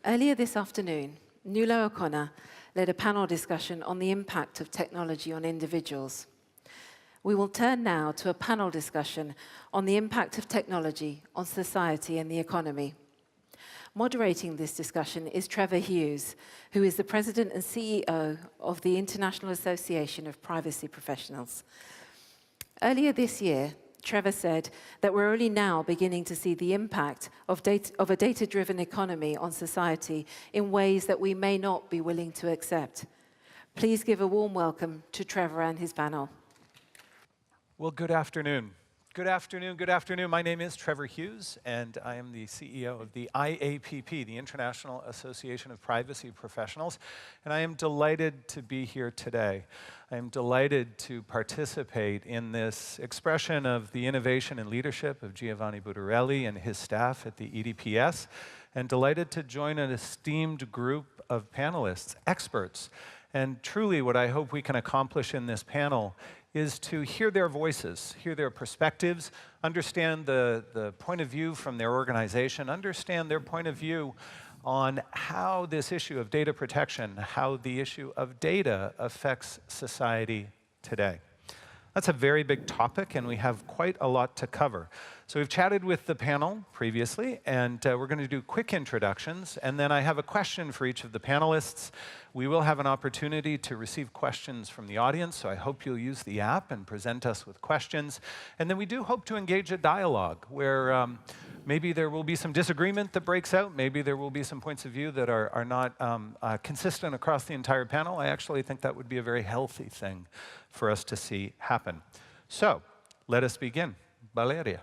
Earlier this afternoon, Nuala O'Connor led a panel discussion on the impact of technology on individuals. We will turn now to a panel discussion on the impact of technology on society and the economy. Moderating this discussion is Trevor Hughes, who is the President and CEO of the International Association of Privacy Professionals. Earlier this year, Trevor said that we're only now beginning to see the impact of a data-driven economy on society in ways that we may not be willing to accept. Please give a warm welcome to Trevor and his panel. Well, good afternoon. Good afternoon, good afternoon. My name is Trevor Hughes, and I am the CEO of the IAPP, the International Association of Privacy Professionals, and I am delighted to be here today. I am delighted to participate in this expression of the innovation and leadership of Giovanni Butarelli and his staff at the EDPS, and delighted to join an esteemed group of panelists, experts. And truly what I hope we can accomplish in this panel is to hear their voices, hear their perspectives, understand the point of view from their organization, understand their point of view on how this issue of data protection, how the issue of data affects society today. That's a very big topic, and we have quite a lot to cover. So we've chatted with the panel previously, and we're going to do quick introductions, and then I have a question for each of the panelists. We will have an opportunity to receive questions from the audience, so I hope you'll use the app and present us with questions. And then we do hope to engage a dialogue where maybe there will be some disagreement that breaks out, maybe there will be some points of view that are not consistent across the entire panel. I actually think that would be a very healthy thing for us to see happen. So, let us begin. Valeria.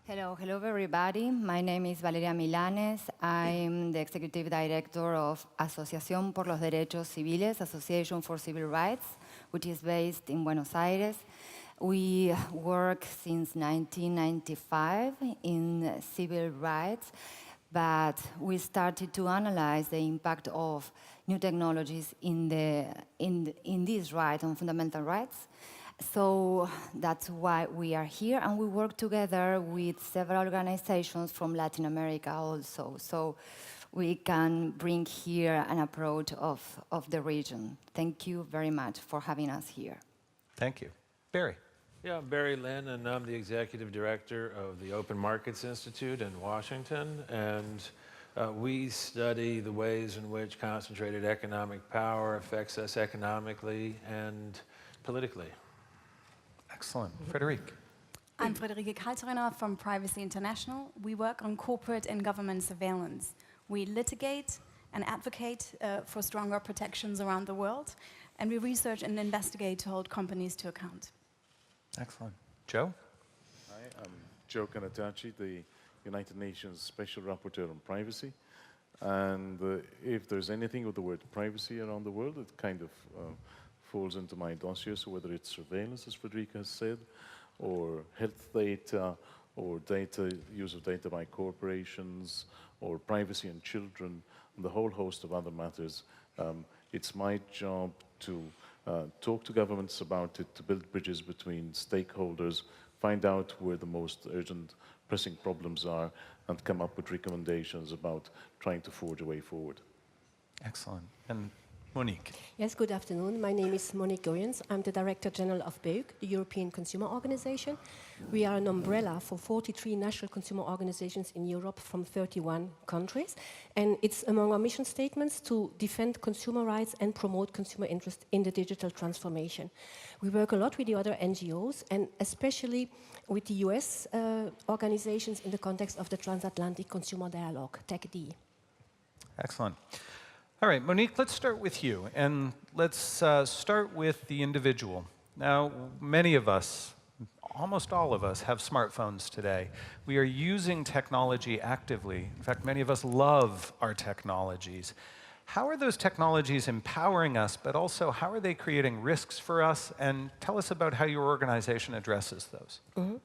Hello everybody. My name is Valeria Milanes. I'm the Executive Director of Asociación por los Derechos Civiles, Association for Civil Rights, which is based in Buenos Aires. We work since 1995 in civil rights, but we started to analyze the impact of new technologies in these rights, on fundamental rights. So that's why we are here, and we work together with several organizations from Latin America also. So we can bring here an approach of the region. Thank you very much for having us here. Thank you. Barry. Yeah, I'm Barry Lynn, and I'm the Executive Director of the Open Markets Institute in Washington. And we study the ways in which concentrated economic power affects us economically and politically. Excellent. Frederique. I'm Friederike Kalterenner from Privacy International. We work on corporate and government surveillance. We litigate and advocate for stronger protections around the world, and we research and investigate to hold companies to account. Excellent. Joe? Hi, I'm Joe Kanatachi, the United Nations Special Rapporteur on Privacy. And if there's anything with the word privacy around the world, it kind of falls into my dossier. So whether it's surveillance, as Frederica has said, or health data, or use of data by corporations, or privacy in children, and the whole host of other matters, it's my job to talk to governments about it, to build bridges between stakeholders, find out where the most urgent, pressing problems are, and come up with recommendations about trying to forge a way forward. Excellent. And Monique. Yes, good afternoon. My name is Monique Owens. I'm the Director General of BEUC, the European Consumer Organization. We are an umbrella for 43 national consumer organizations in Europe from 31 countries. And it's among our mission statements to defend consumer rights and promote consumer interest in the digital transformation. We work a lot with the other NGOs, and especially with the US organizations in the context of the Transatlantic Consumer Dialogue, TEC-D. Excellent. All right, Monique, let's start with you, and let's start with the individual. Now, many of us, almost all of us, have smartphones today. We are using technology actively. In fact, many of us love our technologies. How are those technologies empowering us, but also how are they creating risks for us? And tell us about how your organization addresses those. Mm-hmm.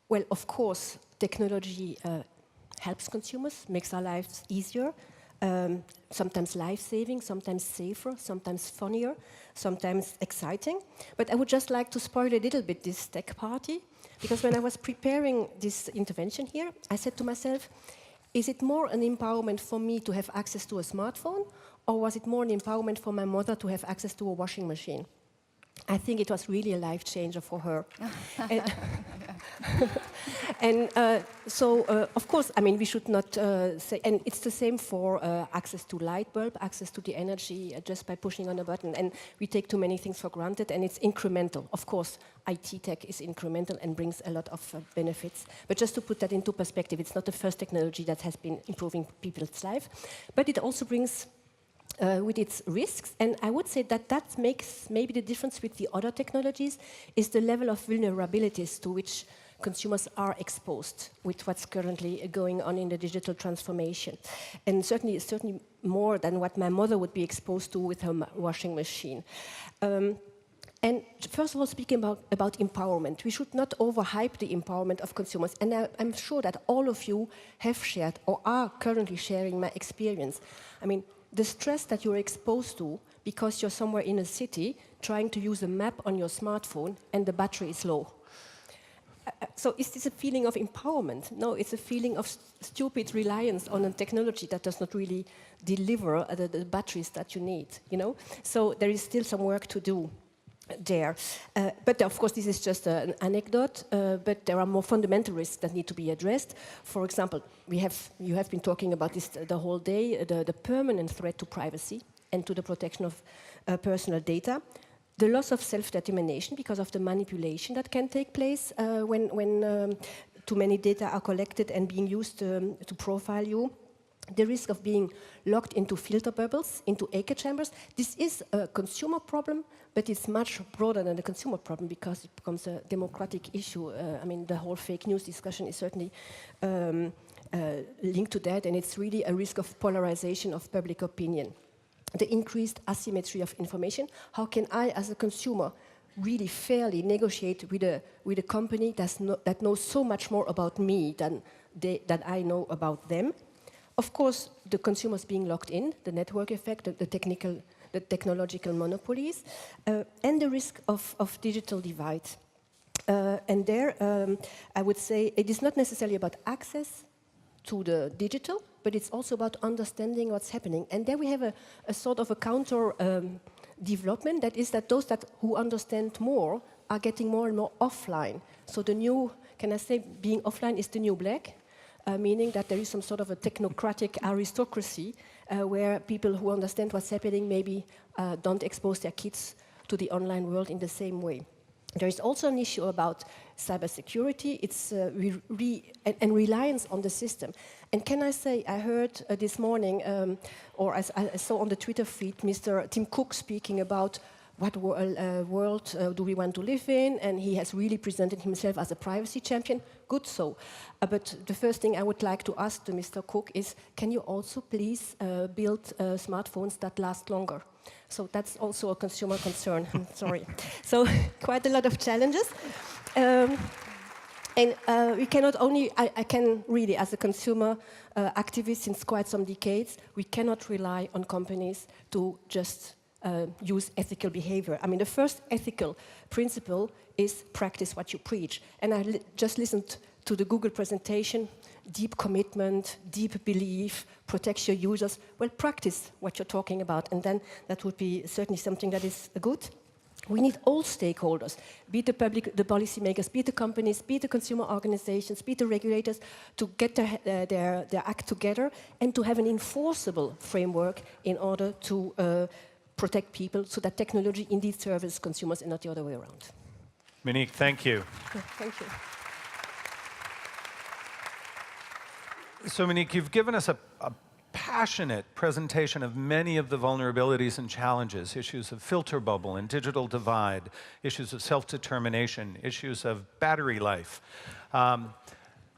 Well, of course, technology helps consumers, makes our lives easier. Sometimes life-saving, sometimes safer, sometimes funnier, sometimes exciting. But I would just like to spoil a little bit this tech party, because when I was preparing this intervention here, I said to myself, is it more an empowerment for me to have access to a smartphone, or was it more an empowerment for my mother to have access to a washing machine? I think it was really a life changer for her. Of course, I mean, we should not say, and it's the same for access to light bulb, access to the energy just by pushing on a button. And we take too many things for granted, and it's incremental. Of course, IT tech is incremental and brings a lot of benefits. But just to put that into perspective, it's not the first technology that has been improving people's life, but it also brings with its risks, and I would say that that makes maybe the difference with the other technologies is the level of vulnerabilities to which consumers are exposed with what's currently going on in the digital transformation. And certainly more than what my mother would be exposed to with her washing machine. And first of all, speaking about empowerment, we should not overhype the empowerment of consumers. And I'm sure that all of you have shared or are currently sharing my experience. I mean, the stress that you're exposed to because you're somewhere in a city trying to use a map on your smartphone and the battery is low. So is this a feeling of empowerment? No, it's a feeling of stupid reliance on a technology that does not really deliver the batteries that you need, you know? So there is still some work to do there. But of course, this is just an anecdote, but there are more fundamental risks that need to be addressed. For example, you have been talking about this the whole day, the permanent threat to privacy and to the protection of personal data. The loss of self-determination because of the manipulation that can take place when too many data are collected and being used to profile you. The risk of being locked into filter bubbles, into echo chambers. This is a consumer problem, but it's much broader than a consumer problem because it becomes a democratic issue. I mean, the whole fake news discussion is certainly linked to that, and it's really a risk of polarization of public opinion. The increased asymmetry of information. How can I, as a consumer, really fairly negotiate with a company that knows so much more about me than I know about them? Of course, the consumers being locked in, the network effect, the technological monopolies, and the risk of digital divide. And there, I would say it is not necessarily about access to the digital, but it's also about understanding what's happening. And there we have a sort of a counter development, that is that those who understand more are getting more and more offline. So the new, can I say, being offline is the new black? Meaning that there is some sort of a technocratic aristocracy where people who understand what's happening maybe don't expose their kids to the online world in the same way. There is also an issue about cybersecurity. It's and reliance on the system. And can I say, I heard this morning, or I saw on the Twitter feed, Mr. Tim Cook speaking about what world do we want to live in, and he has really presented himself as a privacy champion. Good so. But the first thing I would like to ask to Mr. Cook is, can you also please build smartphones that last longer? So that's also a consumer concern. I'm sorry. So quite a lot of challenges. And we cannot only, I can really, as a consumer activist since quite some decades, we cannot rely on companies to just use ethical behavior. I mean, the first ethical principle is practice what you preach. And I just listened to the Google presentation, deep commitment, deep belief, protects your users. Well, practice what you're talking about, and then that would be certainly something that is good. We need all stakeholders, be it the public, the policymakers, be it the companies, be it the consumer organizations, be it the regulators, to get their act together and to have an enforceable framework in order to protect people so that technology indeed serves consumers and not the other way around. Monique, thank you. Thank you. So Monique, you've given us a passionate presentation of many of the vulnerabilities and challenges, issues of filter bubble and digital divide, issues of self-determination, issues of battery life.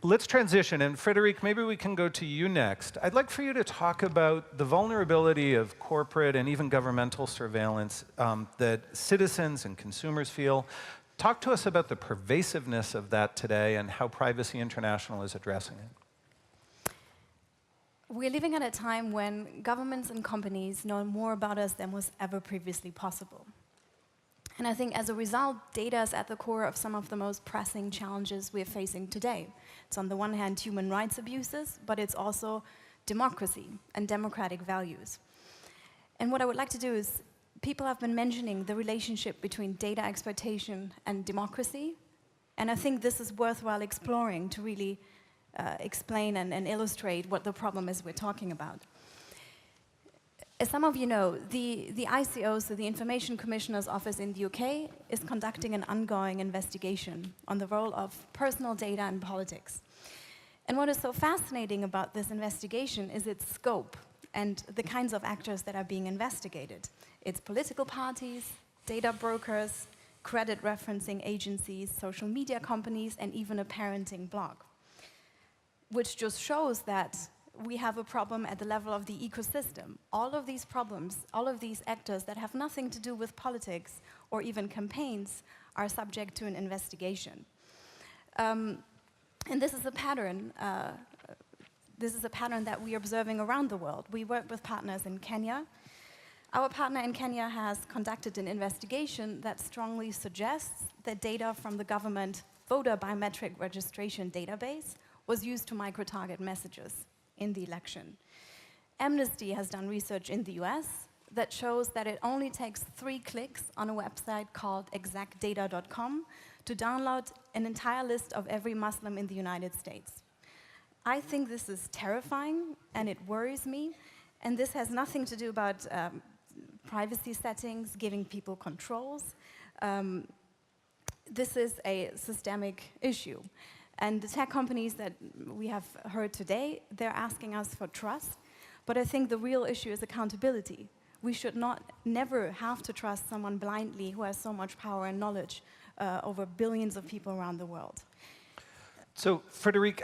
Let's transition, and Frédéric, maybe we can go to you next. I'd like for you to talk about the vulnerability of corporate and even governmental surveillance that citizens and consumers feel. Talk to us about the pervasiveness of that today and how Privacy International is addressing it. We're living at a time when governments and companies know more about us than was ever previously possible. And I think as a result, data is at the core of some of the most pressing challenges we're facing today. It's on the one hand human rights abuses, but it's also democracy and democratic values. And what I would like to do is, people have been mentioning the relationship between data exploitation and democracy, and I think this is worthwhile exploring to really explain and illustrate what the problem is we're talking about. As some of you know, the ICO, so the Information Commissioner's Office in the UK, is conducting an ongoing investigation on the role of personal data in politics. And what is so fascinating about this investigation is its scope and the kinds of actors that are being investigated. It's political parties, data brokers, credit referencing agencies, social media companies, and even a parenting blog, which just shows that we have a problem at the level of the ecosystem. All of these problems, all of these actors that have nothing to do with politics or even campaigns are subject to an investigation. And this is a pattern. This is a pattern that we're observing around the world. We work with partners in Kenya. Our partner in Kenya has conducted an investigation that strongly suggests that data from the government voter biometric registration database was used to micro-target messages in the election. Amnesty has done research in the US that shows that it only takes 3 clicks on a website called exactdata.com to download an entire list of every Muslim in the United States. I think this is terrifying and it worries me, and this has nothing to do about privacy settings, giving people controls. This is a systemic issue. And the tech companies that we have heard today, they're asking us for trust, but I think the real issue is accountability. We should never have to trust someone blindly who has so much power and knowledge over billions of people around the world. So, Frederic,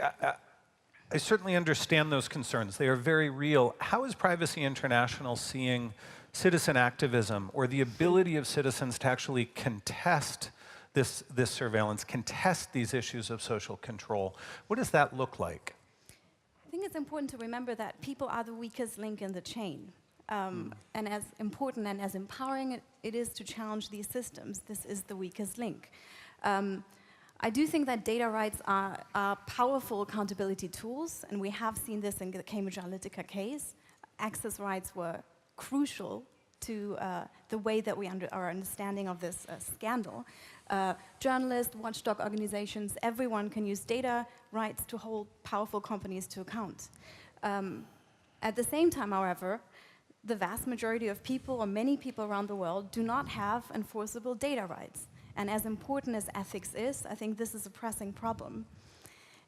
I certainly understand those concerns. They are very real. How is Privacy International seeing citizen activism or the ability of citizens to actually contest this surveillance, contest these issues of social control? What does that look like? I think it's important to remember that people are the weakest link in the chain. And as important and as empowering it is to challenge these systems, this is the weakest link. I do think that data rights are powerful accountability tools, and we have seen this in the Cambridge Analytica case. Access rights were crucial to the way that our understanding of this scandal. Journalists, watchdog organizations, everyone can use data rights to hold powerful companies to account. At the same time, however, the vast majority of people, or many people around the world, do not have enforceable data rights. And as important as ethics is, I think this is a pressing problem.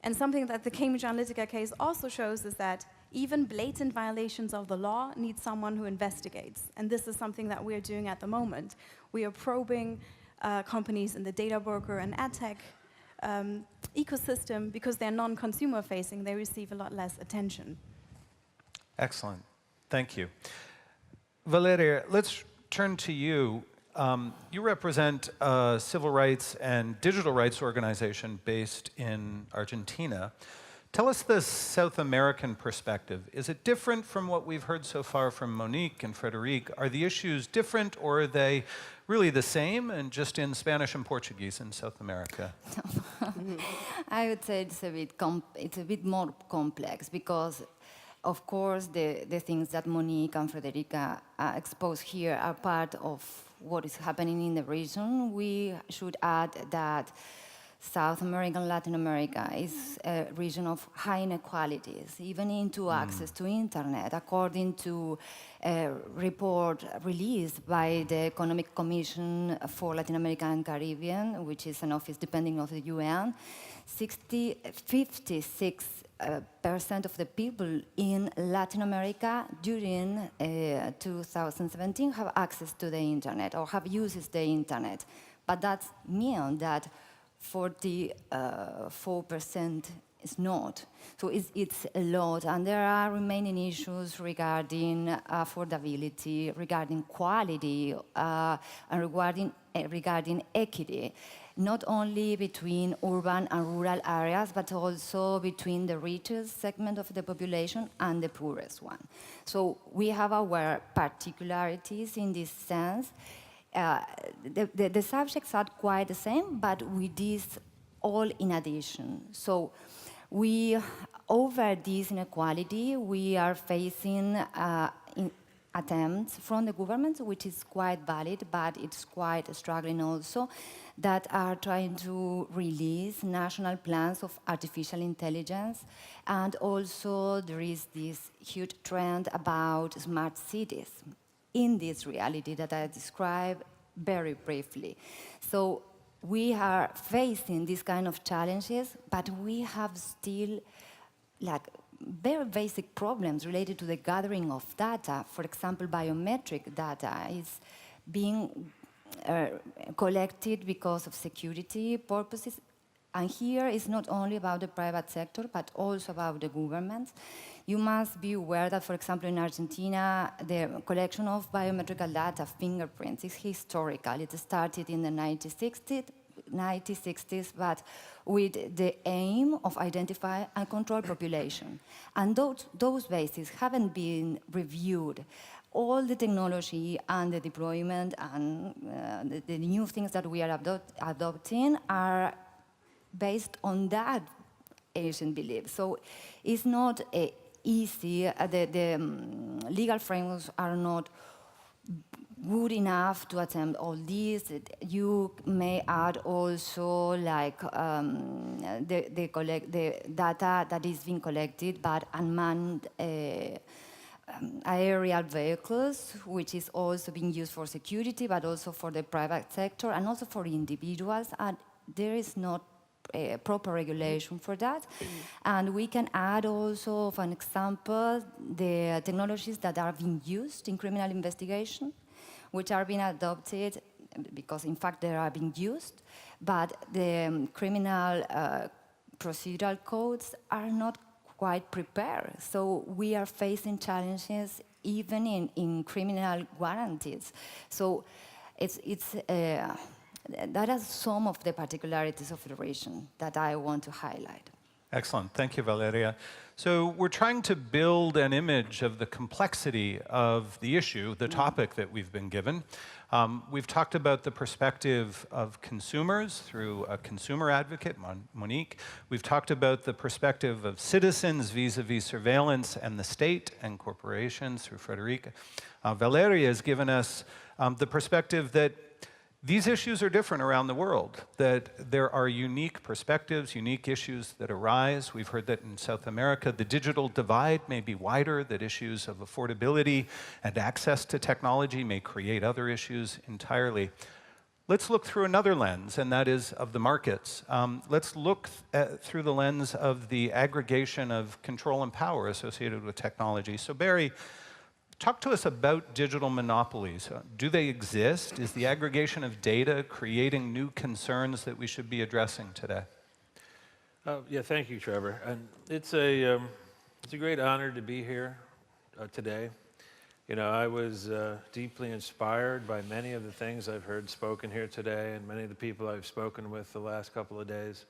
And something that the Cambridge Analytica case also shows is that even blatant violations of the law need someone who investigates. And this is something that we're doing at the moment. We are probing companies in the data broker and ad tech ecosystem because they're non-consumer facing, they receive a lot less attention. Excellent. Thank you. Valeria, let's turn to you. You represent a civil rights and digital rights organization based in Argentina. Tell us the South American perspective. Is it different from what we've heard so far from Monique and Frederic? Are the issues different, or are they really the same and just in Spanish and Portuguese in South America? I would say it's a bit more complex because, of course, the things that Monique and Frederica expose here are part of what is happening in the region. We should add that South America and Latin America is a region of high inequalities, even into access to internet, according to a report released by the Economic Commission for Latin America and Caribbean, which is an office depending on the UN. 56% of the people in Latin America during 2017 have access to the internet or have used the internet. But that means that 44% is not. So it's a lot, and there are remaining issues regarding affordability, regarding quality, and regarding equity, not only between urban and rural areas, but also between the richest segment of the population and the poorest one. So we have our particularities in this sense. The subjects are quite the same, but with this all in addition. So Over this inequality, we are facing attempts from the government, which is quite valid, but it's quite struggling also, that are trying to release national plans of artificial intelligence. And also there is this huge trend about smart cities in this reality that I described very briefly. So we are facing these kind of challenges, but we have still like very basic problems related to the gathering of data. For example, biometric data is being collected because of security purposes. And here it's not only about the private sector, but also about the governments. You must be aware that, for example, in Argentina, the collection of biometrical data, fingerprints, is historical. It started in the 1960s, but with the aim of identify and control population. And those bases haven't been reviewed. All the technology and the deployment and the new things that we are adopting are based on that Asian belief. So it's not easy. The legal frameworks are not good enough to attempt all these. You may add also like the data that is being collected by unmanned aerial vehicles, which is also being used for security, but also for the private sector and also for individuals. And there is not a proper regulation for that. And we can add also, for an example, the technologies that are being used in criminal investigation, which are being adopted because, in fact, they are being used, but the criminal procedural codes are not quite prepared. So we are facing challenges even in criminal guarantees. So that are some of the particularities of the region that I want to highlight. Excellent. Thank you, Valeria. So we're trying to build an image of the complexity of the issue, the topic that we've been given. We've talked about the perspective of consumers through a consumer advocate, Monique. We've talked about the perspective of citizens vis-a-vis surveillance and the state and corporations through Frederica. Valeria has given us the perspective that these issues are different around the world, that there are unique perspectives, unique issues that arise. We've heard that in South America, the digital divide may be wider, that issues of affordability and access to technology may create other issues entirely. Let's look through another lens, and that is of the markets. Let's look through the lens of the aggregation of control and power associated with technology. So Barry, talk to us about digital monopolies. Do they exist? Is the aggregation of data creating new concerns that we should be addressing today? Yeah, thank you, Trevor. And it's a great honor to be here today. You know, I was deeply inspired by many of the things I've heard spoken here today and many of the people I've spoken with the last couple of days.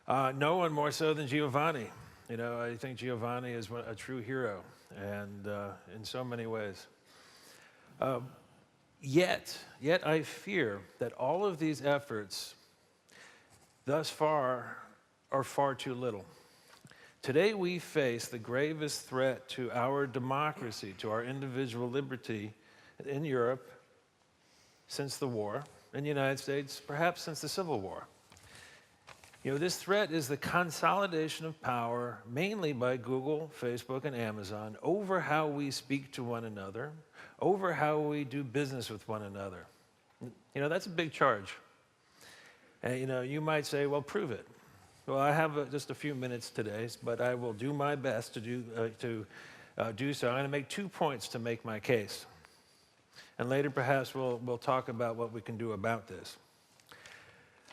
No one more so than Giovanni. You know, I think Giovanni is a true hero, and in so many ways. Yet I fear that all of these efforts thus far are far too little. Today we face the gravest threat to our democracy, to our individual liberty in Europe since the war, in the United States, perhaps since the Civil War. You know, this threat is the consolidation of power, mainly by Google, Facebook, and Amazon, over how we speak to one another, over how we do business with one another. You know, that's a big charge. And, you know, you might say, well, prove it. Well, I have just a few minutes today, but I will do my best to do so. I'm going to make 2 points to make my case. And later, perhaps, we'll talk about what we can do about this.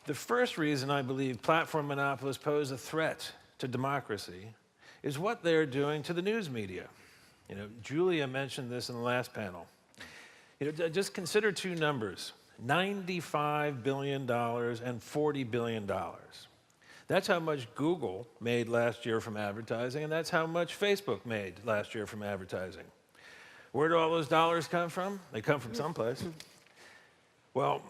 The first reason I believe platform monopolists pose a threat to democracy is what they're doing to the news media. You know, Julia mentioned this in the last panel. You know, just consider two numbers, $95 billion and $40 billion. That's how much Google made last year from advertising, and that's how much Facebook made last year from advertising. Where do all those dollars come from? They come from someplace. Well,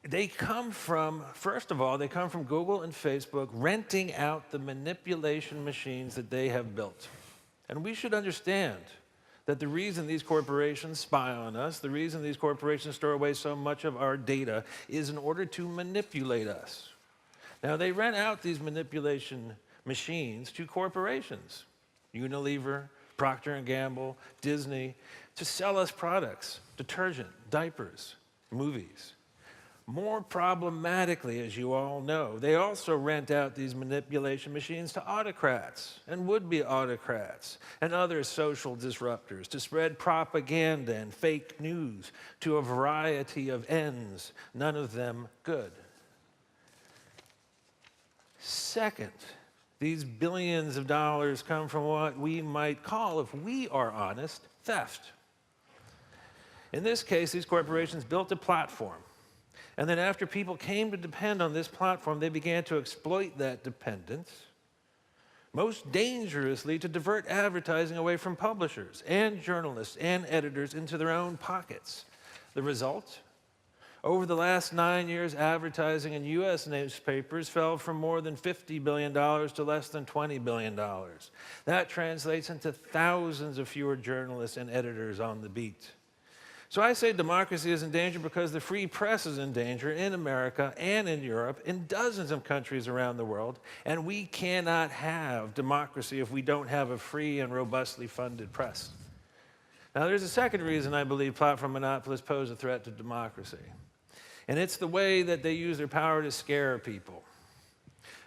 They come from, first of all, they come from Google and Facebook renting out the manipulation machines that they have built. And we should understand that the reason these corporations spy on us, the reason these corporations store away so much of our data is in order to manipulate us. Now, they rent out these manipulation machines to corporations, Unilever, Procter & Gamble, Disney, to sell us products, detergent, diapers, movies. More problematically, as you all know, they also rent out these manipulation machines to autocrats and would-be autocrats and other social disruptors to spread propaganda and fake news to a variety of ends, none of them good. Second, these billions of dollars come from what we might call, if we are honest, theft. In this case, these corporations built a platform. And then after people came to depend on this platform, they began to exploit that dependence, most dangerously to divert advertising away from publishers and journalists and editors into their own pockets. The result? Over the last 9 years, advertising in U.S. newspapers fell from more than $50 billion to less than $20 billion. That translates into thousands of fewer journalists and editors on the beat. So I say democracy is in danger because the free press is in danger in America and in Europe, in dozens of countries around the world, and we cannot have democracy if we don't have a free and robustly funded press. Now, there's a second reason I believe platform monopolists pose a threat to democracy, and it's the way that they use their power to scare people.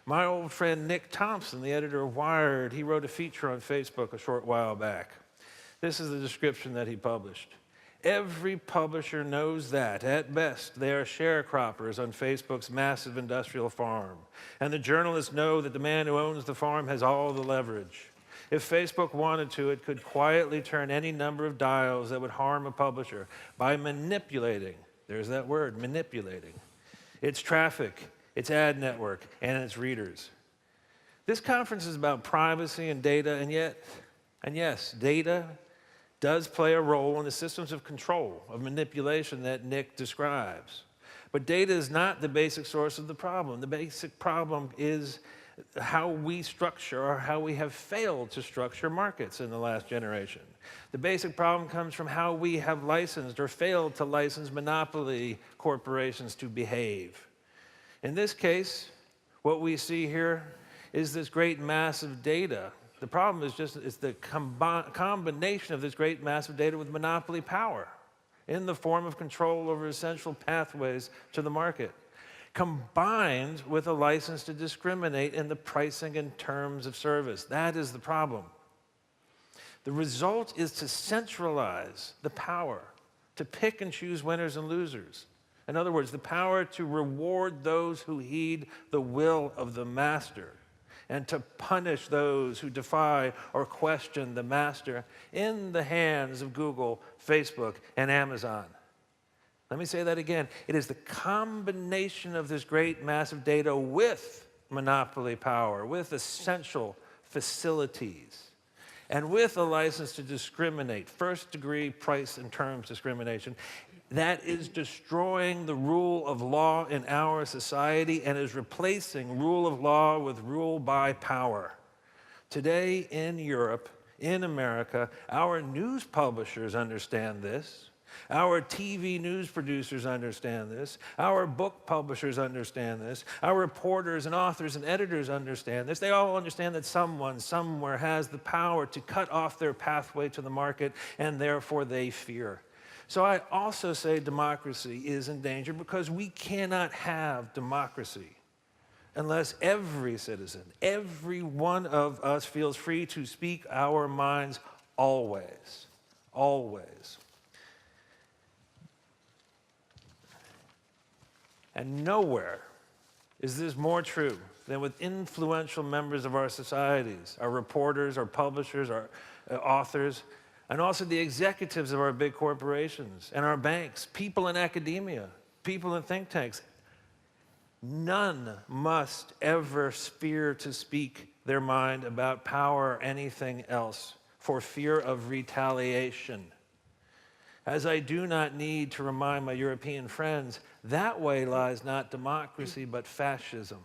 My old friend Nick Thompson, the editor of Wired, he wrote a feature on Facebook a short while back. This is the description that he published. Every publisher knows that, at best, they are sharecroppers on Facebook's massive industrial farm. And the journalists know that the man who owns the farm has all the leverage. If Facebook wanted to, it could quietly turn any number of dials that would harm a publisher by manipulating, there's that word, manipulating, its traffic, its ad network, and its readers. This conference is about privacy and data, and yes, data does play a role in the systems of control, of manipulation that Nick describes. But data is not the basic source of the problem. The basic problem is how we structure, or how we have failed to structure markets in the last generation. The basic problem comes from how we have licensed or failed to license monopoly corporations to behave. In this case, what we see here is this great mass of data. The problem is it's the combination of this great mass of data with monopoly power in the form of control over essential pathways to the market, combined with a license to discriminate in the pricing and terms of service. That is the problem. The result is to centralize the power, to pick and choose winners and losers. In other words, the power to reward those who heed the will of the master, and to punish those who defy or question the master in the hands of Google, Facebook, and Amazon. Let me say that again. It is the combination of this great massive data with monopoly power, with essential facilities, and with a license to discriminate, first-degree price and terms discrimination, that is destroying the rule of law in our society and is replacing rule of law with rule by power. Today in Europe, in America, our news publishers understand this. Our TV news producers understand this. Our book publishers understand this. Our reporters and authors and editors understand this. They all understand that someone, somewhere has the power to cut off their pathway to the market, and therefore they fear. So I also say democracy is in danger because we cannot have democracy unless every citizen, every one of us feels free to speak our minds always, always. And nowhere is this more true than with influential members of our societies, our reporters, our publishers, our authors, and also the executives of our big corporations and our banks, people in academia, people in think tanks. None must ever fear to speak their mind about power or anything else for fear of retaliation. as I do not need to remind my European friends, that way lies not democracy, but fascism.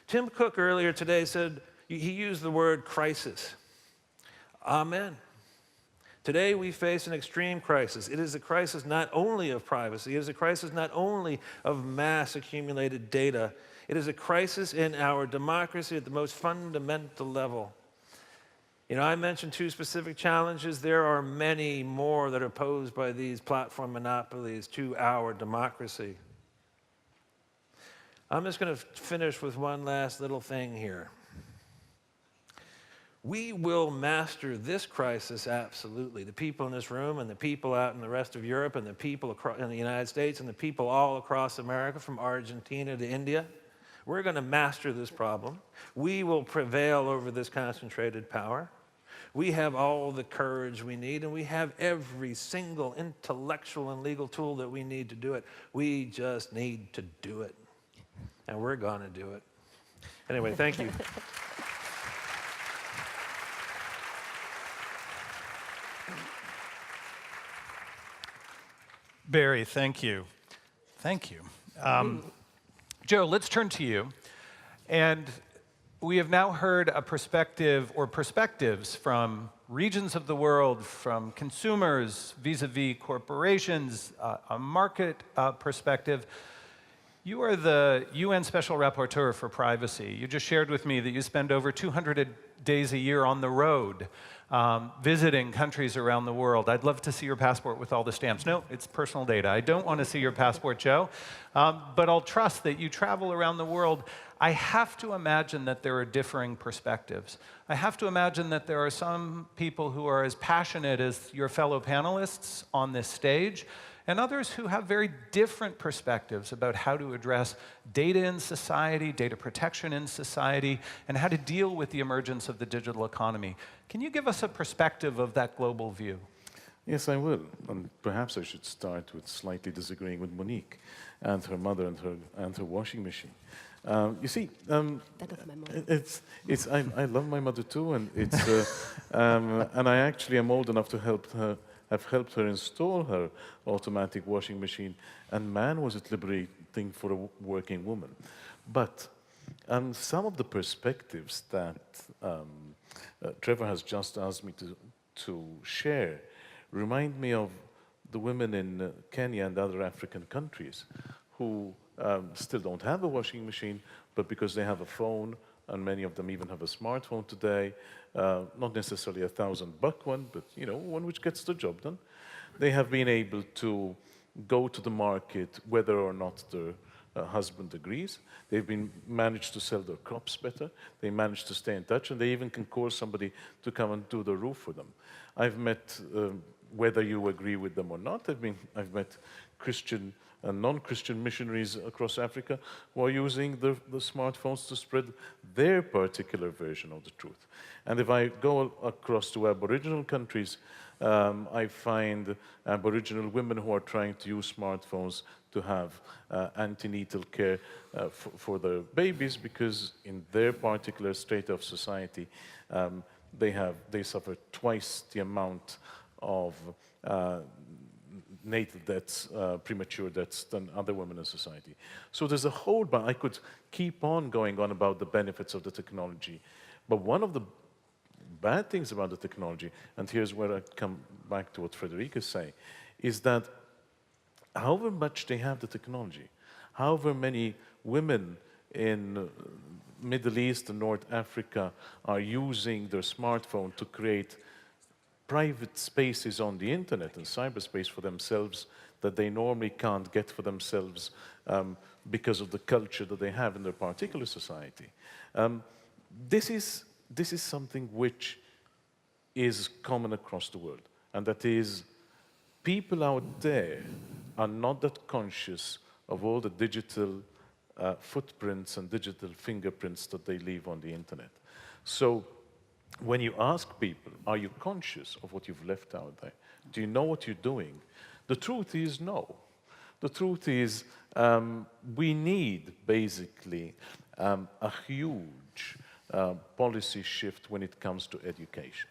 Tim Cook earlier today said, he used the word crisis. Amen. Today we face an extreme crisis. It is a crisis not only of privacy, it is a crisis not only of mass accumulated data, it is a crisis in our democracy at the most fundamental level. You know, I mentioned 2 specific challenges. There are many more that are posed by these platform monopolies to our democracy. I'm just going to finish with one last little thing here. We will master this crisis, absolutely. The people in this room and the people out in the rest of Europe and the people in the United States and the people all across America, from Argentina to India, we're going to master this problem. We will prevail over this concentrated power. We have all the courage we need, and we have every single intellectual and legal tool that we need to do it. We just need to do it. And we're going to do it. Anyway, thank you. Barry, thank you. Thank you. Joe, let's turn to you. And we have now heard a perspective or perspectives from regions of the world, from consumers vis-a-vis corporations, a market perspective. You are the UN Special Rapporteur for Privacy. You just shared with me that you spend over 200 days a year on the road, visiting countries around the world. I'd love to see your passport with all the stamps. No, it's personal data. I don't want to see your passport, Joe. But I'll trust that you travel around the world. I have to imagine that there are differing perspectives. I have to imagine that there are some people who are as passionate as your fellow panelists on this stage, and others who have very different perspectives about how to address data in society, data protection in society, and how to deal with the emergence of the digital economy. Can you give us a perspective of that global view? Yes, I will. And perhaps I should start with slightly disagreeing with Monique and her mother and her washing machine. You see, That of my mom. I love my mother too, and and I actually am old enough to have helped her install her automatic washing machine, and man, was it liberating for a working woman. But some of the perspectives that Trevor has just asked me to share remind me of the women in Kenya and other African countries who still don't have a washing machine, but because they have a phone, and many of them even have a smartphone today, not necessarily a $1,000 one, but one which gets the job done. They have been able to go to the market whether or not their husband agrees. They've managed to sell their crops better. They managed to stay in touch, and they even can call somebody to come and do the roof for them. I've met, whether you agree with them or not, I've met Christian and non-Christian missionaries across Africa who are using the smartphones to spread their particular version of the truth. And if I go across to Aboriginal countries, I find Aboriginal women who are trying to use smartphones to have antenatal care for their babies, because in their particular state of society, they suffer twice the amount of natal deaths, premature deaths, than other women in society. So there's a whole bunch. I could keep on going on about the benefits of the technology, but one of the bad things about the technology, and here's where I come back to what Frederic is saying, is that however much they have the technology, however many women in Middle East and North Africa are using their smartphone to create private spaces on the internet and cyberspace for themselves that they normally can't get for themselves because of the culture that they have in their particular society. This is something which is common across the world, and that is people out there are not that conscious of all the digital footprints and digital fingerprints that they leave on the internet. So when you ask people, are you conscious of what you've left out there? Do you know what you're doing? The truth is no. The truth is we need basically a huge policy shift when it comes to education.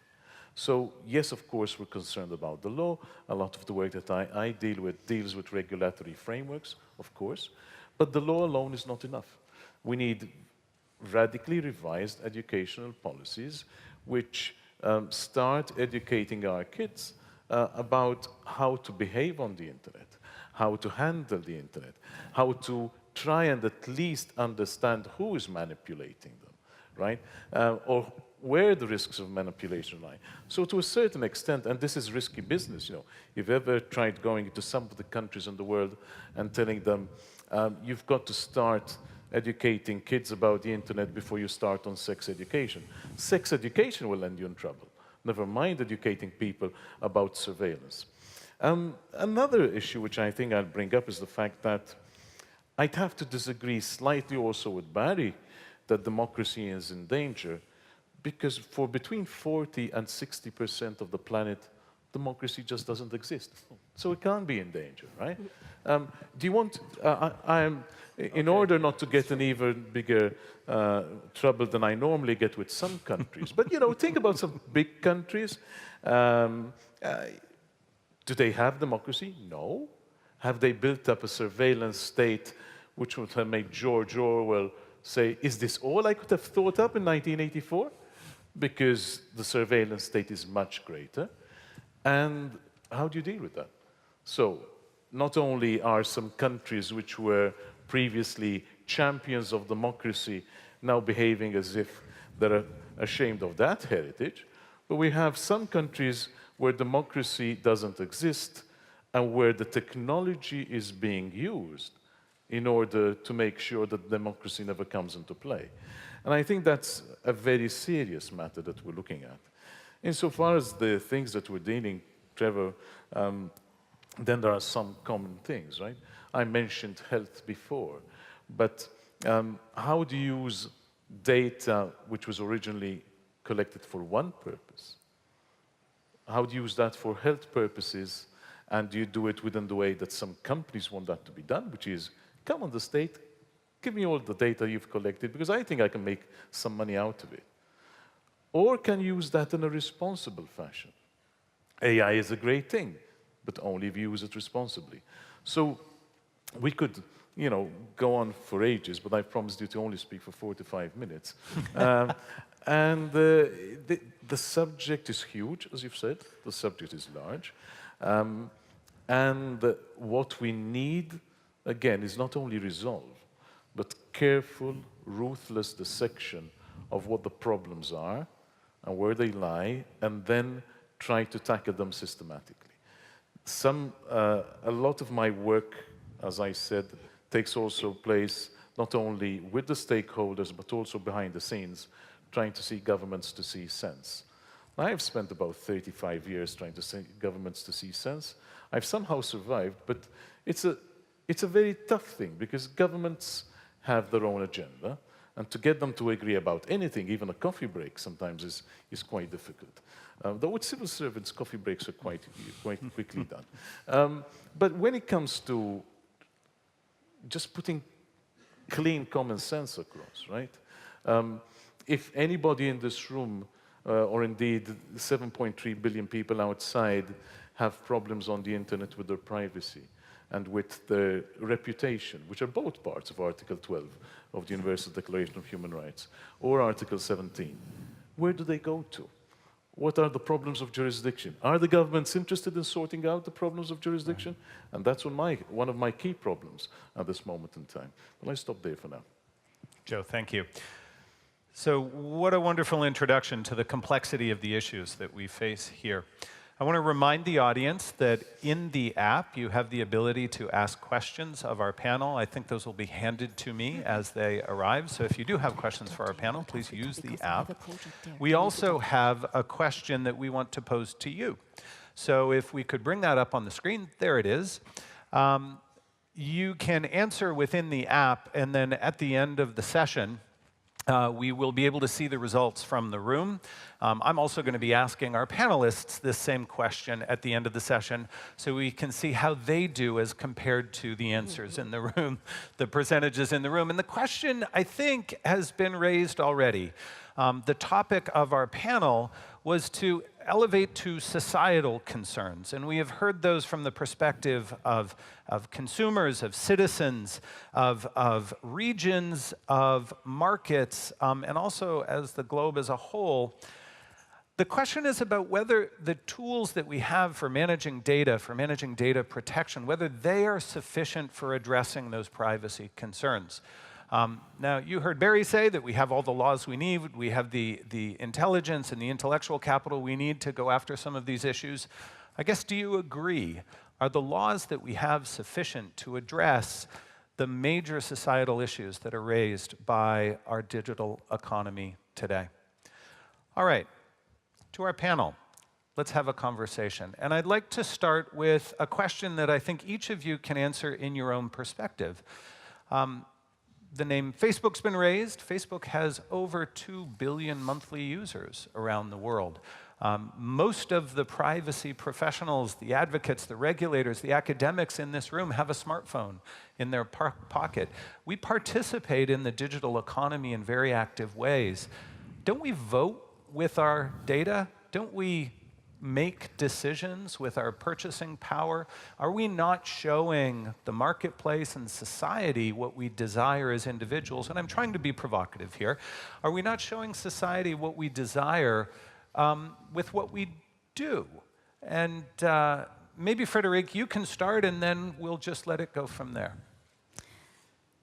So yes, of course, we're concerned about the law. A lot of the work that I deal with deals with regulatory frameworks, of course. But the law alone is not enough. We need radically revised educational policies which start educating our kids about how to behave on the internet, how to handle the internet, how to try and at least understand who is manipulating them, right? Or where the risks of manipulation lie. So to a certain extent, and this is risky business, you know, you've ever tried going into some of the countries in the world and telling them, you've got to start educating kids about the internet before you start on sex education. Sex education will land you in trouble. Never mind educating people about surveillance. Another issue which I think I'll bring up is the fact that I'd have to disagree slightly also with Barry that democracy is in danger, because for between 40 and 60% of the planet, democracy just doesn't exist. So it can't be in danger, right? Do you want, in order not to get an even bigger trouble than I normally get with some countries, but you know, think about some big countries. Do they have democracy? No. Have they built up a surveillance state which would have made George Orwell say, is this all I could have thought up in 1984? Because the surveillance state is much greater. And how do you deal with that? So not only are some countries which were previously champions of democracy now behaving as if they're ashamed of that heritage, but we have some countries where democracy doesn't exist and where the technology is being used in order to make sure that democracy never comes into play. And I think that's a very serious matter that we're looking at. Insofar as the things that we're dealing, Trevor, then there are some common things, right? I mentioned health before, but how do you use data which was originally collected for one purpose? How do you use that for health purposes, and do you do it within the way that some companies want that to be done, which is, come on the state, give me all the data you've collected, because I think I can make some money out of it. Or can you use that in a responsible fashion? AI is a great thing, but only if you use it responsibly. So we could, you know, go on for ages, but I promised you to only speak for 45 minutes. And the subject is huge, as you've said. The subject is large. And what we need, again, is not only resolve, but careful, ruthless dissection of what the problems are and where they lie, and then try to tackle them systematically. A lot of my work, as I said, takes also place not only with the stakeholders, but also behind the scenes, trying to see governments to see sense. I have spent about 35 years trying to see governments to see sense. I've somehow survived, but it's a very tough thing, because governments have their own agenda, and to get them to agree about anything, even a coffee break, sometimes is quite difficult. Though with civil servants, coffee breaks are quite quickly done. But when it comes to just putting clean common sense across, right? If anybody in this room, or indeed 7.3 billion people outside, have problems on the internet with their privacy and with their reputation, which are both parts of Article 12 of the Universal Declaration of Human Rights, or Article 17, where do they go to? What are the problems of jurisdiction? Are the governments interested in sorting out the problems of jurisdiction? And that's one of my key problems at this moment in time. But I stop there for now. Joe, thank you. So what a wonderful introduction to the complexity of the issues that we face here. I want to remind the audience that in the app, you have the ability to ask questions of our panel. I think those will be handed to me as they arrive. So if you do have questions for our panel, please use the app. We also have a question that we want to pose to you. So if we could bring that up on the screen, there it is. You can answer within the app, and then at the end of the session, we will be able to see the results from the room. I'm also going to be asking our panelists this same question at the end of the session, so we can see how they do as compared to the answers in the room, the percentages in the room. And the question, I think, has been raised already. The topic of our panel was to elevate to societal concerns. And we have heard those from the perspective of consumers, of citizens, of regions, of markets, and also as the globe as a whole. The question is about whether the tools that we have for managing data protection, whether they are sufficient for addressing those privacy concerns. Now, you heard Barry say that we have all the laws we need, we have the intelligence and the intellectual capital we need to go after some of these issues. I guess, do you agree? Are the laws that we have sufficient to address the major societal issues that are raised by our digital economy today? All right. To our panel, let's have a conversation. And I'd like to start with a question that I think each of you can answer in your own perspective. The name Facebook's been raised. Facebook has over 2 billion monthly users around the world. Most of the privacy professionals, the advocates, the regulators, the academics in this room have a smartphone in their pocket. We participate in the digital economy in very active ways. Don't we vote with our data? Don't we make decisions with our purchasing power? Are we not showing the marketplace and society what we desire as individuals? And I'm trying to be provocative here. Are we not showing society what we desire with what we do? And maybe, Frederic, you can start, and then we'll just let it go from there.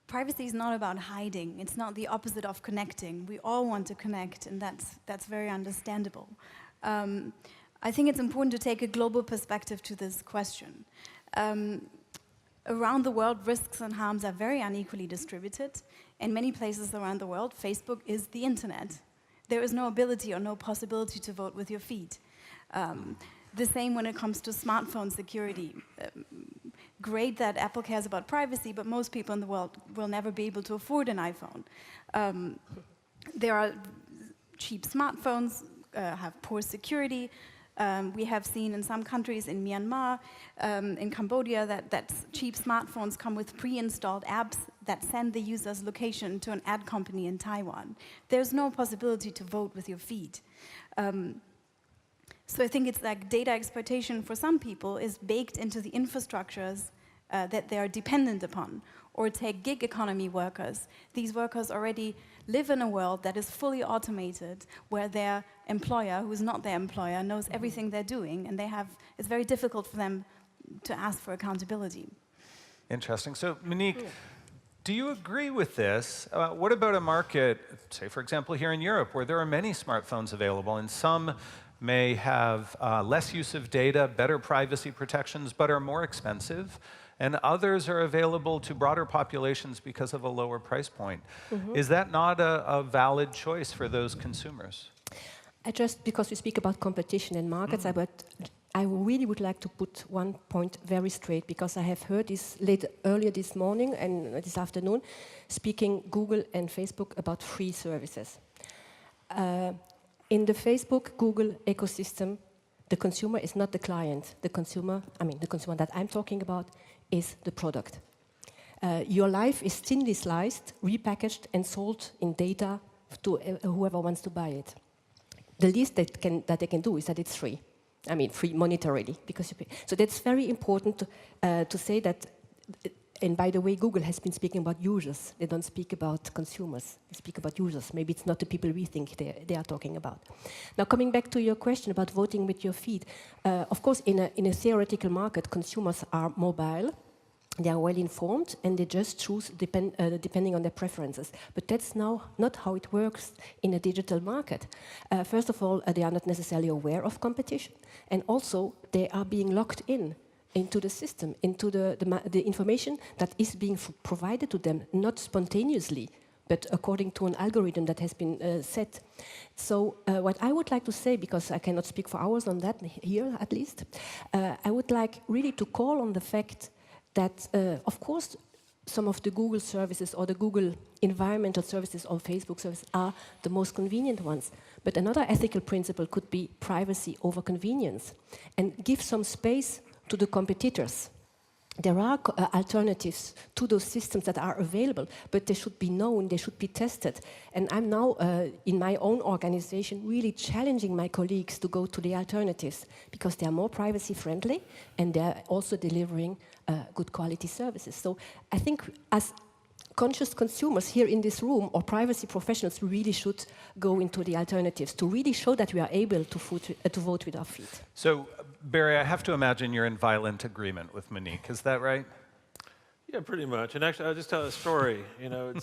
Privacy is not about hiding. It's not the opposite of connecting. We all want to connect, and that's very understandable. I think it's important to take a global perspective to this question. Around the world, risks and harms are very unequally distributed. In many places around the world, Facebook is the internet. There is no ability or no possibility to vote with your feet. The same when it comes to smartphone security. Great that Apple cares about privacy, but most people in the world will never be able to afford an iPhone. There are cheap smartphones, have poor security. We have seen in some countries, in Myanmar, in Cambodia, that cheap smartphones come with pre-installed apps that send the user's location to an ad company in Taiwan. There's no possibility to vote with your feet. So I think it's like data exploitation for some people is baked into the infrastructures that they are dependent upon. Or take gig economy workers. These workers already live in a world that is fully automated, where their employer, who is not their employer, knows everything they're doing, and it's very difficult for them to ask for accountability. Interesting. So, Monique, do you agree with this? What about a market, say, for example, here in Europe, where there are many smartphones available, and some may have less use of data, better privacy protections, but are more expensive, and others are available to broader populations because of a lower price point? Is that not a valid choice for those consumers? Just because we speak about competition and markets, I really would like to put one point very straight, because I have heard this earlier this morning and this afternoon, speaking Google and Facebook about free services. In the Facebook-Google ecosystem, the consumer is not the client. The consumer that I'm talking about is the product. Your life is thinly sliced, repackaged, and sold in data to whoever wants to buy it. The least that they can do is that it's free. I mean, free monetarily, because you pay. So that's very important to say that. And by the way, Google has been speaking about users. They don't speak about consumers. They speak about users. Maybe it's not the people we think they are talking about. Now, coming back to your question about voting with your feet, of course, in a theoretical market, consumers are mobile, they are well informed, and they just choose depending on their preferences. But that's now not how it works in a digital market. First of all, they are not necessarily aware of competition, and also they are being locked into the system, into the information that is being provided to them, not spontaneously, but according to an algorithm that has been set. So what I would like to say, because I cannot speak for hours on that here at least, I would like really to call on the fact that, of course, some of the Google services or the Google environmental services or Facebook services are the most convenient ones. But another ethical principle could be privacy over convenience, and give some space to the competitors. there are alternatives to those systems that are available, but they should be known, they should be tested. And I'm now, in my own organization, really challenging my colleagues to go to the alternatives because they are more privacy friendly and they're also delivering good quality services. So I think as conscious consumers here in this room or privacy professionals, we really should go into the alternatives to really show that we are able to vote with our feet. So, Barry, I have to imagine you're in violent agreement with Monique. Is that right? Yeah, pretty much. And actually, I'll just tell a story. You know,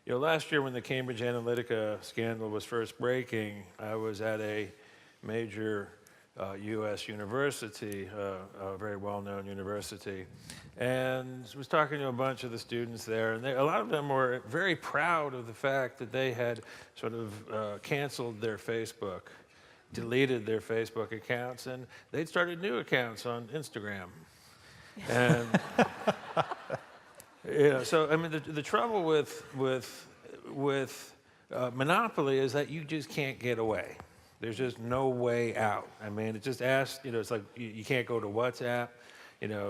last year when the Cambridge Analytica scandal was first breaking, I was at a major U.S. university, a very well-known university, and was talking to a bunch of the students there, and a lot of them were very proud of the fact that they had sort of canceled their Facebook, deleted their Facebook accounts, and they'd started new accounts on Instagram. And so I mean, the trouble with monopoly is that you just can't get away. There's just no way out. I mean, it just asks, it's like you can't go to WhatsApp.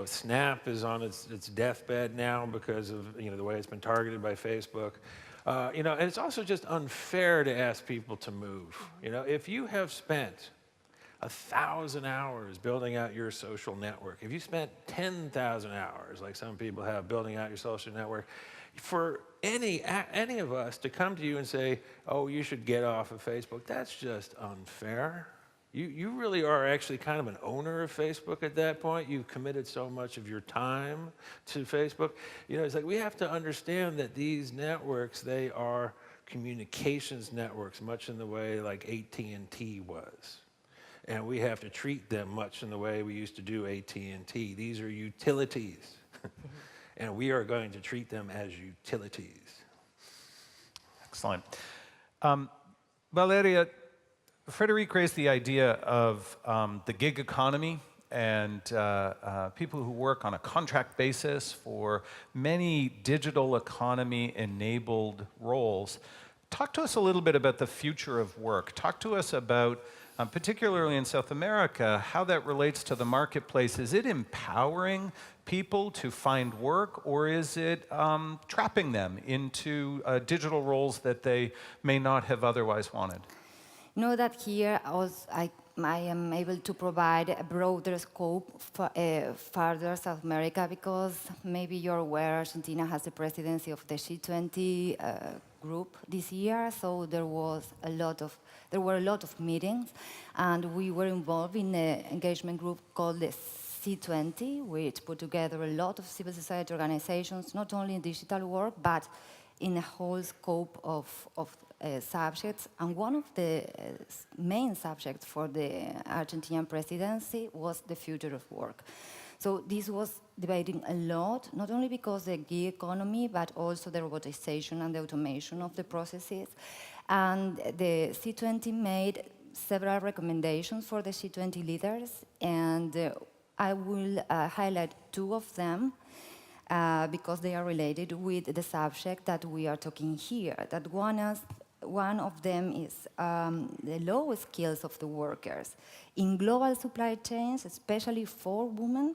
Snap is on its deathbed now because of, the way it's been targeted by Facebook. And it's also just unfair to ask people to move. If you have spent 1,000 hours building out your social network, if you spent 10,000 hours, like some people have, building out your social network, for any of us to come to you and say, oh, you should get off of Facebook, that's just unfair. You really are actually kind of an owner of Facebook at that point. You've committed so much of your time to Facebook. It's like we have to understand that these networks, they are communications networks, much in the way like AT&T was. And we have to treat them much in the way we used to do AT&T. These are utilities. And we are going to treat them as utilities. Excellent. Valeria, Frédéric raised the idea of the gig economy and people who work on a contract basis for many digital economy-enabled roles. Talk to us a little bit about the future of work. Talk to us about, particularly in South America, how that relates to the marketplace. Is it empowering people to find work, or is it trapping them into digital roles that they may not have otherwise wanted? Know that here I am able to provide a broader scope for further South America, because maybe you're aware Argentina has the presidency of the G20 group this year, so there were a lot of meetings, and we were involved in an engagement group called the C20, which put together a lot of civil society organizations, not only in digital work, but in a whole scope of subjects. And one of the main subjects for the Argentinian presidency was the future of work. So this was debating a lot, not only because the gig economy, but also the robotization and the automation of the processes. And the C20 made several recommendations for the C20 leaders, and I will highlight two of them because they are related with the subject that we are talking here. That one of them is the low skills of the workers. In global supply chains, especially for women,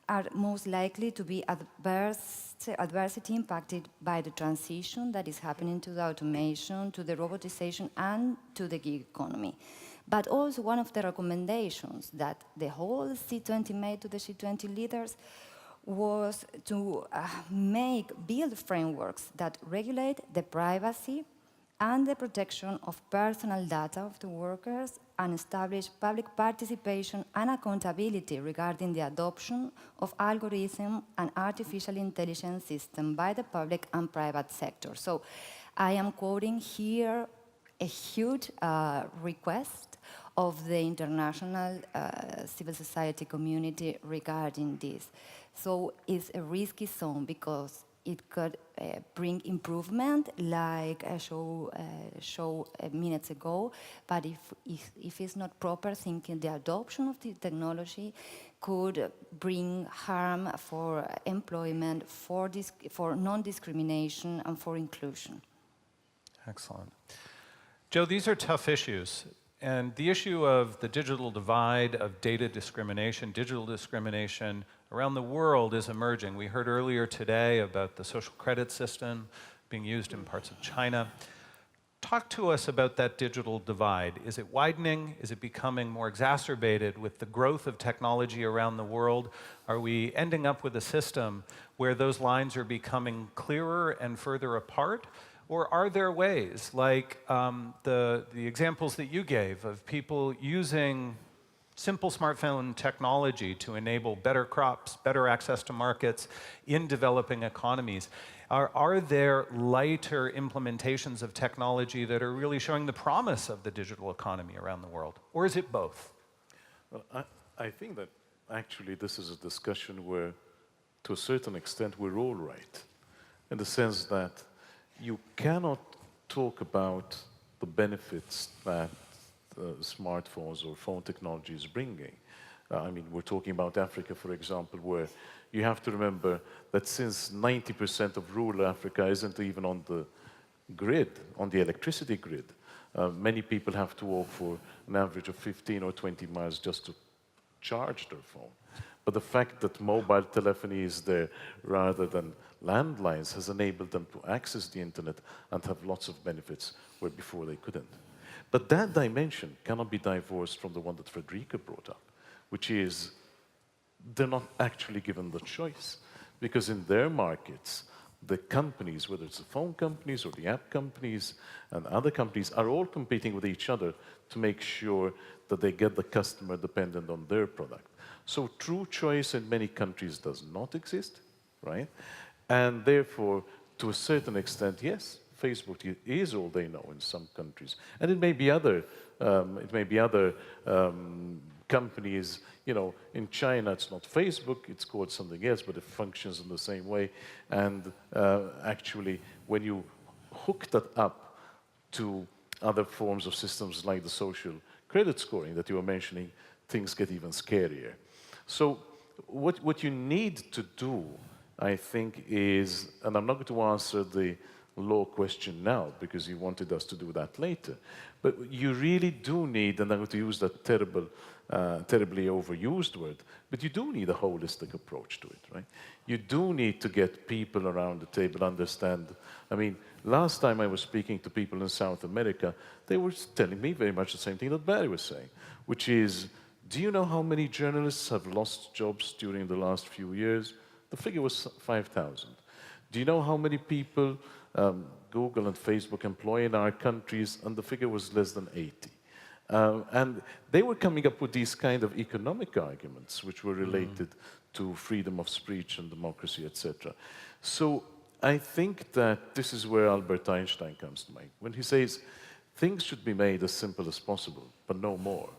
are most likely to be adversity impacted by the transition that is happening to the automation, to the robotization, and to the gig economy. But also one of the recommendations that the whole C20 made to the C20 leaders was to build frameworks that regulate the privacy and the protection of personal data of the workers, and establish public participation and accountability regarding the adoption of algorithm and artificial intelligence systems by the public and private sector. So I am quoting here a huge request of the international civil society community regarding this. So it's a risky zone because it could bring improvement, like I showed minutes ago, but if it's not proper thinking, the adoption of the technology could bring harm for employment, for non-discrimination, and for inclusion. Excellent. Joe, these are tough issues. And the issue of the digital divide, of data discrimination, digital discrimination around the world is emerging. We heard earlier today about the social credit system being used in parts of China. Talk to us about that digital divide. Is it widening? Is it becoming more exacerbated with the growth of technology around the world? Are we ending up with a system where those lines are becoming clearer and further apart? Or are there ways, like the examples that you gave of people using simple smartphone technology to enable better crops, better access to markets in developing economies? Are there lighter implementations of technology that are really showing the promise of the digital economy around the world? Or is it both? Well, I think that actually this is a discussion where, to a certain extent, we're all right, in the sense that you cannot talk about the benefits that smartphones or phone technology is bringing. I mean, we're talking about Africa, for example, where you have to remember that since 90% of rural Africa isn't even on the grid, on the electricity grid, many people have to walk for an average of 15 or 20 miles just to charge their phone. But the fact that mobile telephony is there rather than landlines has enabled them to access the internet and have lots of benefits where before they couldn't. But that dimension cannot be divorced from the one that Frederica brought up, which is they're not actually given the choice. Because in their markets, the companies, whether it's the phone companies or the app companies and other companies, are all competing with each other to make sure that they get the customer dependent on their product. So true choice in many countries does not exist, right? And therefore, to a certain extent, yes, Facebook is all they know in some countries. And it may be other companies, you know, in China it's not Facebook, it's called something else, but it functions in the same way. And actually, when you hook that up to other forms of systems like the social credit scoring that you were mentioning, things get even scarier. So what you need to do, I think, is, and I'm not going to answer the law question now because you wanted us to do that later, but you really do need, and I'm going to use that terribly overused word, but you do need a holistic approach to it, right? You do need to get people around the table understand. I mean, last time I was speaking to people in South America, they were telling me very much the same thing that Barry was saying, which is, do you know how many journalists have lost jobs during the last few years? The figure was 5,000. Do you know how many people Google and Facebook employ in our countries? And the figure was less than 80. And they were coming up with these kind of economic arguments, which were related to freedom of speech and democracy, etc. So I think that this is where Albert Einstein comes to mind, when he says things should be made as simple as possible, but no more.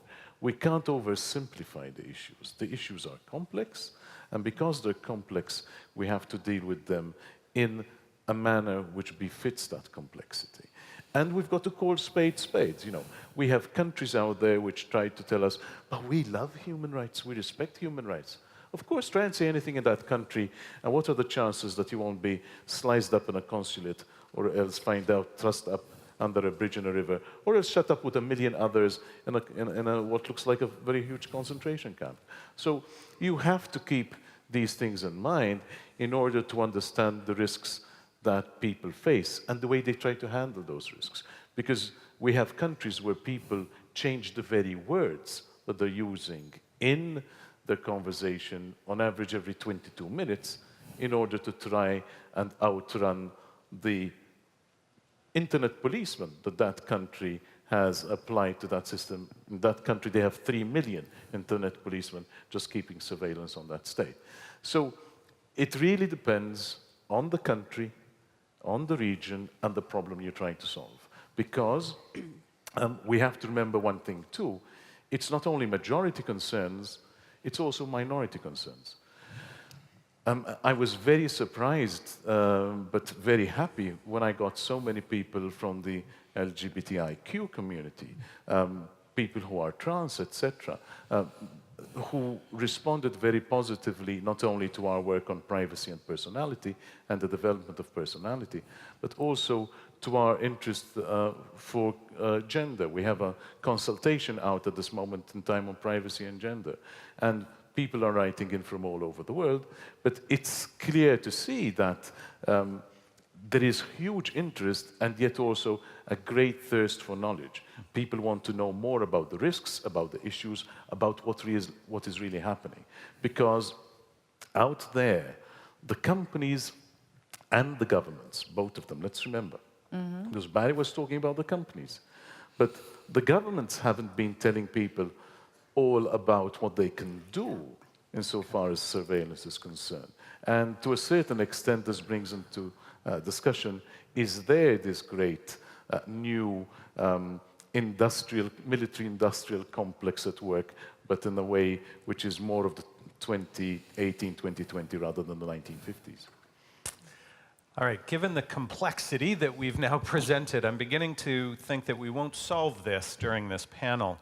We can't oversimplify the issues. The issues are complex, and because they're complex, we have to deal with them in a manner which befits that complexity. And we've got to call spades spades. You know, we have countries out there which try to tell us, but we love human rights, we respect human rights. Of course, try and say anything in that country, and what are the chances that you won't be sliced up in a consulate, or else find out, thrust up under a bridge in a river, or else shut up with a million others in what looks like a very huge concentration camp. So you have to keep these things in mind in order to understand the risks that people face and the way they try to handle those risks. Because we have countries where people change the very words that they're using in their conversation on average every 22 minutes in order to try and outrun the internet policeman that that country has applied to that system. In that country, they have 3 million internet policemen just keeping surveillance on that state. So it really depends on the country, on the region, and the problem you're trying to solve. Because we have to remember one thing too, it's not only majority concerns, it's also minority concerns. I was very surprised, but very happy when I got so many people from the LGBTIQ community, people who are trans, etc., who responded very positively not only to our work on privacy and personality and the development of personality, but also to our interest for gender. We have a consultation out at this moment in time on privacy and gender. And people are writing in from all over the world, but it's clear to see that there is huge interest and yet also a great thirst for knowledge. People want to know more about the risks, about the issues, about what is really happening. Because out there, the companies and the governments, both of them, let's remember, because Barry was talking about the companies, but the governments haven't been telling people all about what they can do insofar as surveillance is concerned. And to a certain extent, this brings into discussion, is there this great new military-industrial complex at work, but in a way which is more of the 2018, 2020 rather than the 1950s? All right, given the complexity that we've now presented, I'm beginning to think that we won't solve this during this panel.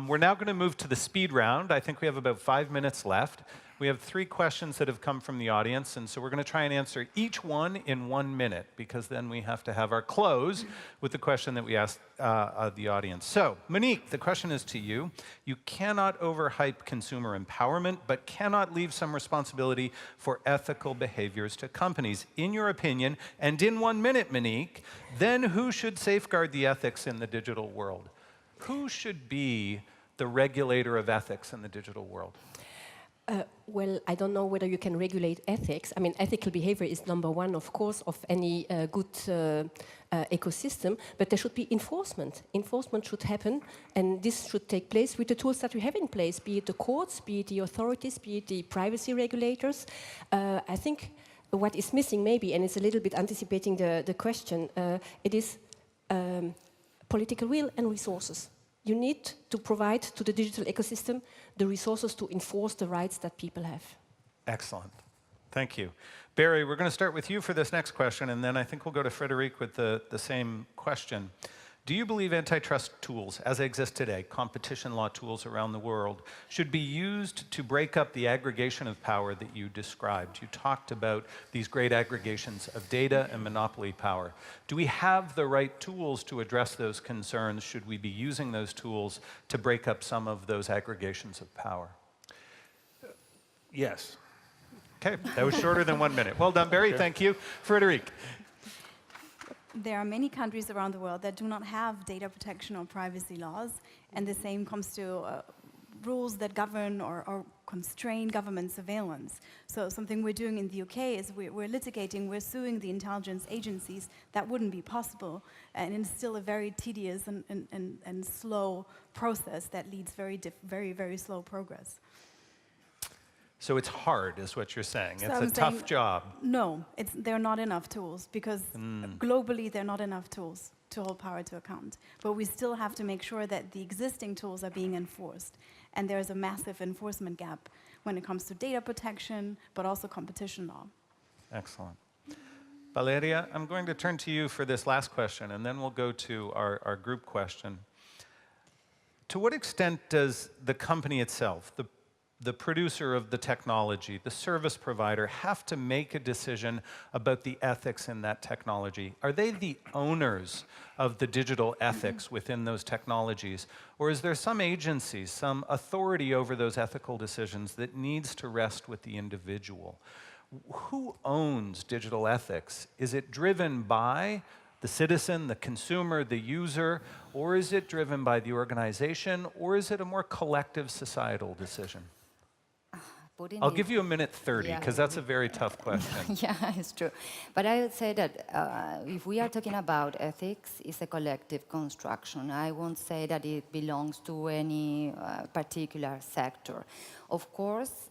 We're now going to move to the speed round. I think we have about 5 minutes left. We have 3 questions that have come from the audience, and so we're going to try and answer each one in 1 minute, because then we have to have our close with the question that we asked the audience. So, Monique, the question is to you. You cannot overhype consumer empowerment, but cannot leave some responsibility for ethical behaviors to companies. In your opinion, and in 1 minute, Monique, then who should safeguard the ethics in the digital world? Who should be the regulator of ethics in the digital world? Well, I don't know whether you can regulate ethics. I mean, ethical behavior is number one, of course, of any good ecosystem, but there should be enforcement. Enforcement should happen, and this should take place with the tools that we have in place, be it the courts, be it the authorities, be it the privacy regulators. I think what is missing maybe, and it's a little bit anticipating the question, it is political will and resources. You need to provide to the digital ecosystem the resources to enforce the rights that people have. Excellent. Thank you. Barry, we're going to start with you for this next question, and then I think we'll go to Frederic with the same question. Do you believe antitrust tools, as they exist today, competition law tools around the world, should be used to break up the aggregation of power that you described? You talked about these great aggregations of data and monopoly power. Do we have the right tools to address those concerns? Should we be using those tools to break up some of those aggregations of power? Yes. Okay, that was shorter than 1 minute. Well done, Barry. Thank you. Frederic. There are many countries around the world that do not have data protection or privacy laws, and the same comes to rules that govern or constrain government surveillance. So something we're doing in the UK is we're litigating, we're suing the intelligence agencies. That wouldn't be possible, and it's still a very tedious and slow process that leads very slow progress. So it's hard, is what you're saying. So it's I'm a tough saying, job. No, there are not enough tools, because globally there are not enough tools to hold power to account. But we still have to make sure that the existing tools are being enforced. And there's a massive enforcement gap when it comes to data protection, but also competition law. Excellent. Valeria, I'm going to turn to you for this last question, and then we'll go to our group question. To what extent does the company itself, the producer of the technology, the service provider, have to make a decision about the ethics in that technology? Are they the owners of the digital ethics within those technologies? Or is there some agency, some authority over those ethical decisions that needs to rest with the individual? Who owns digital ethics? Is it driven by the citizen, the consumer, the user, or is it driven by the organization, or is it a more collective societal decision? I'll give you 1:30, because that's a very tough question. Yeah, it's true. But I would say that if we are talking about ethics, it's a collective construction. I won't say that it belongs to any particular sector. Of course,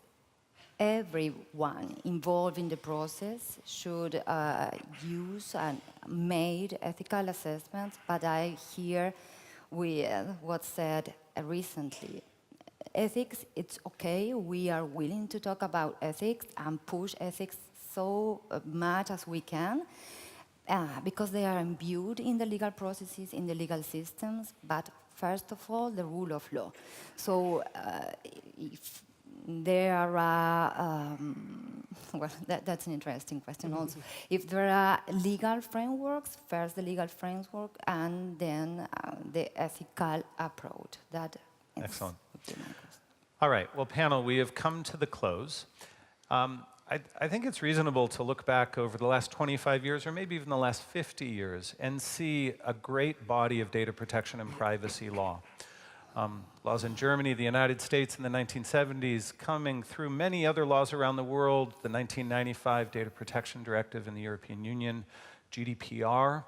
everyone involved in the process should use and made ethical assessments, but I hear with what's said recently. Ethics, it's okay. We are willing to talk about ethics and push ethics so much as we can because they are imbued in the legal processes, in the legal systems, but first of all, the rule of law. So if there are, well, that's an interesting question also. If there are legal frameworks, first the legal framework, and then the ethical approach. That is Excellent. would be my question. All right, well, panel, we have come to the close. I think it's reasonable to look back over the last 25 years, or maybe even the last 50 years, and see a great body of data protection and privacy law. Laws in Germany, the United States in the 1970s, coming through many other laws around the world, the 1995 Data Protection Directive in the European Union, GDPR,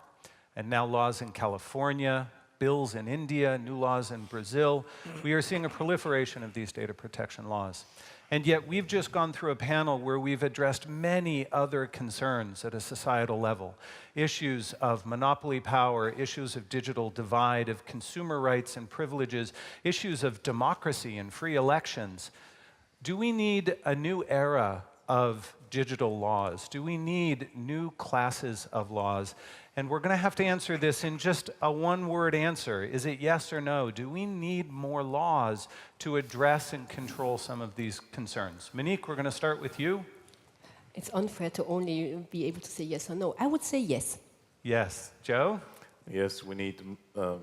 and now laws in California, bills in India, new laws in Brazil. We are seeing a proliferation of these data protection laws. And yet we've just gone through a panel where we've addressed many other concerns at a societal level. Issues of monopoly power, issues of digital divide, of consumer rights and privileges, issues of democracy and free elections. Do we need a new era of digital laws? Do we need new classes of laws? And we're going to have to answer this in just a one-word answer. Is it yes or no? Do we need more laws to address and control some of these concerns? Monique, we're going to start with you. It's unfair to only be able to say yes or no. I would say yes. Yes. Joe? Yes, we need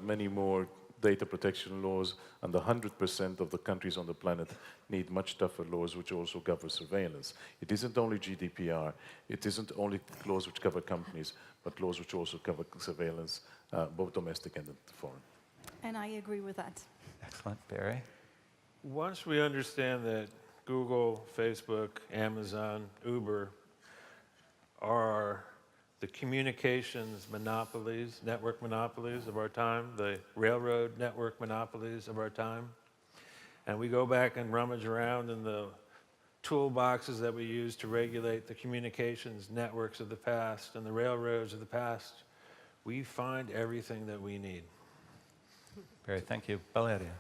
many more data protection laws, and 100% of the countries on the planet need much tougher laws which also cover surveillance. It isn't only GDPR, it isn't only laws which cover companies, but laws which also cover surveillance, both domestic and foreign. And I agree with that. Excellent. Barry? Once we understand that Google, Facebook, Amazon, Uber are the communications monopolies, network monopolies of our time, the railroad network monopolies of our time, and we go back and rummage around in the toolboxes that we use to regulate the communications networks of the past and the railroads of the past, we find everything that we need. Barry, thank you. Valeria?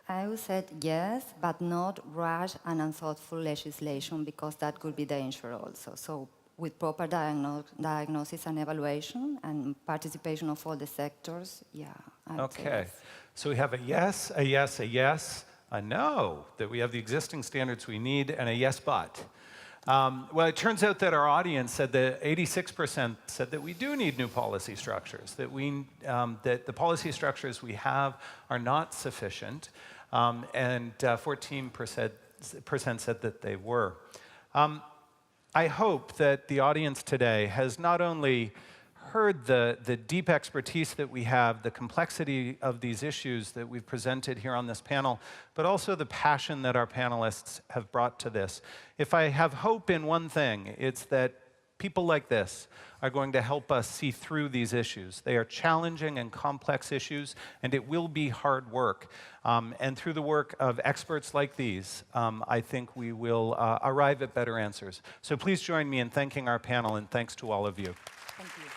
I would say yes, but not rash and unthoughtful legislation, because that could be dangerous also. So with proper diagnosis and evaluation and participation of all the sectors, yeah. I would say Okay. yes. So we have a yes, a yes, a yes, a no, that we have the existing standards we need, and a yes, but. Well, it turns out that our audience said that 86% said that we do need new policy structures, that that the policy structures we have are not sufficient, and 14% said that they were. I hope that the audience today has not only heard the deep expertise that we have, the complexity of these issues that we've presented here on this panel, but also the passion that our panelists have brought to this. If I have hope in one thing, it's that people like this are going to help us see through these issues. They are challenging and complex issues, and it will be hard work. And through the work of experts like these, I think we will arrive at better answers. So please join me in thanking our panel, and thanks to all of you. Thank you.